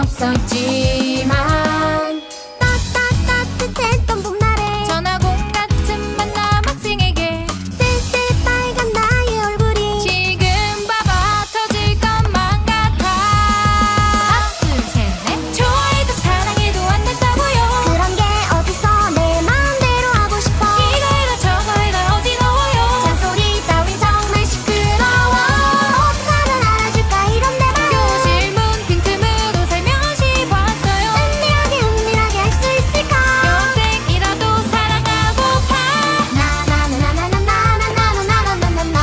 없었지만 따뜻했던 봄날에 전화공 같은 만남 학생에게 쓸쓸 빨간 나의 얼굴이 지금 봐봐 터질 것만 같아. 하나 둘 셋 넷 좋아해도 사랑해도 안 된다고요. 그런 게 어딨어 내 마음대로 하고 싶어. 이거 해라 저거 해라 어지러워요. 잔소리 따윈 정말 시끄러워. 어떡하면 알아줄까 이런 내 맘. 교실 문 빈틈으로 살며시 봤어요. 은밀하게 할 수 있을까. 평생이라도 사랑하고파. 나나나나나나나나나나나나나나.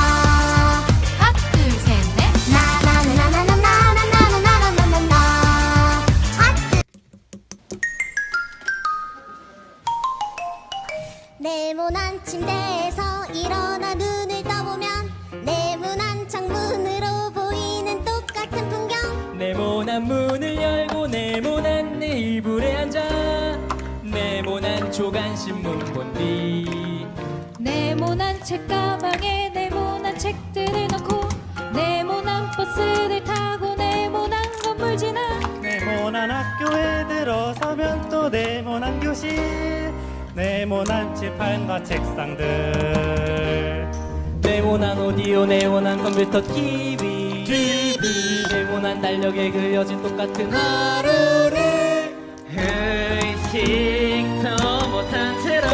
하나 둘 셋 넷 나나나나나나나나나나나나나. 네모난 침대에서 일어나 눈을 떠보면 네모난 창문으로 보이는 똑같은 풍경. 네모난 문을 열고 네모난 내 이불에 앉아 네모난 조간신문 본뒤 네모난 책가방에 네모난 책들을 넣고 네모난 버스를 타고 네모난 건물 지나 네모난 학교에 들어서면 또 네모난 교실 네모난 칠판과 책상들 네모난 오디오 네모난 컴퓨터 TV 네모난 달력에 그려진 똑같은 하루를 의식도 못한 채로